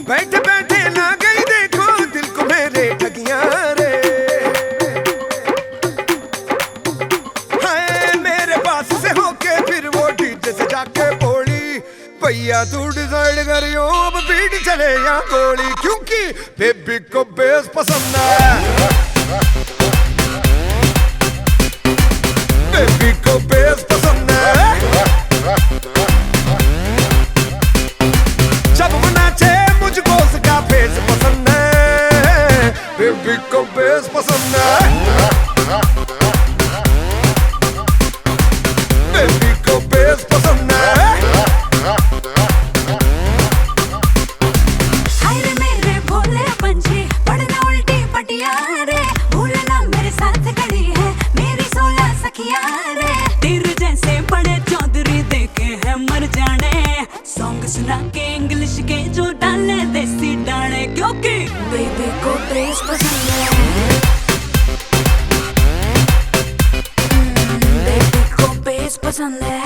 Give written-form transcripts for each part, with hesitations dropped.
बैठे बैठे ना गई देखो दिल को मेरे ठगियां रे। हाय मेरे पास से होके फिर वो डीजे से जाके बोली, भैया तू डिसाइड करियो अब बीट चले या गोली, क्योंकि बेबी को बेस पसंद है, बेबी को बेस पसंद है। जब वो नाचे मुझको उसका फेस पसंद है, बेबी को बेस पसंद है, बेबी को बेस पसंद है। हाय रे मेरे भोले पंछी पढ़ना उल्टी पटिया रे, भूलना मेरे साथ खड़ी है मेरी 16 सखिया रे। तेरे जैसे बड़े चौधरी देखे हैं मर जाने, सॉन्ग सुना के इंग्लिश के जो डाले देसी डाले, क्योंकि बेबी को बेस पसंद है, बेबी को बेस पसंद है।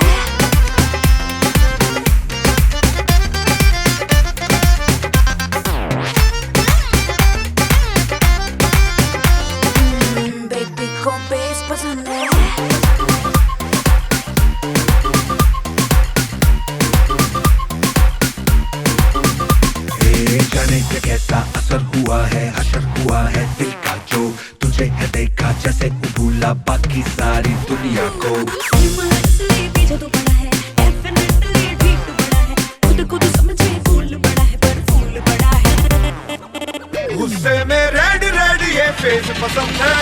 बेबी को बेस पसंद है। जाने से कैसा असर हुआ है, हशर हुआ है दिल का जो तुझे है देखा जैसे भूला बाकी सारी दुनिया को। पीछे तो पड़ा है डेफिनेटली ठीक तो बड़ा है, खुद को तो समझे फूल बड़ा है पर फूल बड़ा है। गुस्से में रेड रेड ये फेस पसंद है,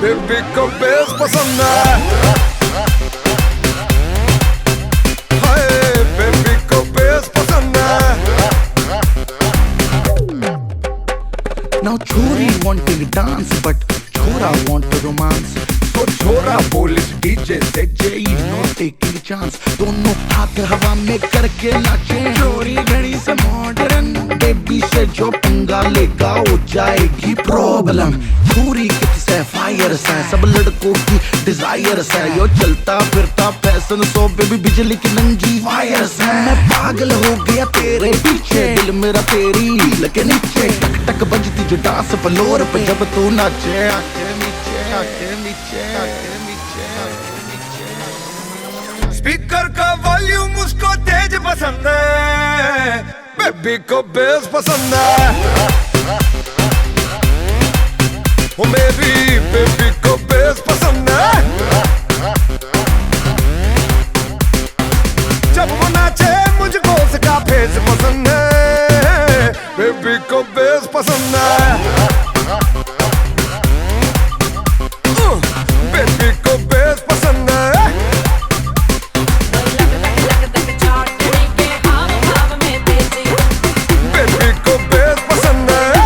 बेबी को बेस पसंद है। हाय बेबी को बेस पसंद है। Now Chori wanting to dance but Chora want to romance, so Chora बोले डीजे से Jay is not taking a chance। दोनों हाथ हवा में करके नाचे, चोरी घड़ी से मॉडर्न, बेबी से जो पंगा लेगा हो जाएगी प्रॉब्लम। चोरी किससे फायर से सब लड़कों की डिजायर से, यो चलता फिरता फैशन सो बेबी बिजली की नंगी वायर से। मैं पागल हो गया तेरे पीछे, दिल मेरा तेरी लगे नीचे, टक टक बजती जो डांस फ्लोर पे जब तू नाचे। आके नीचे आके नीचे आके नीचे आके नीचे। स्पीकर का वॉल्यूम उसको तेज पसंद है, बेबी को बेस पसंद है। वो मेरी बेबी को बेस पसंद है। जब वो नाचे मुझको उसका फेस पसंद है, बेबी को बेस पसंद है, बेबी को बेस पसंद है। बेबी को बेस पसंद है,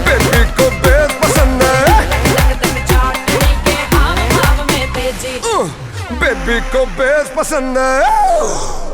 बेबी को बेस पसंद है, बेबी को बेस पसंद है।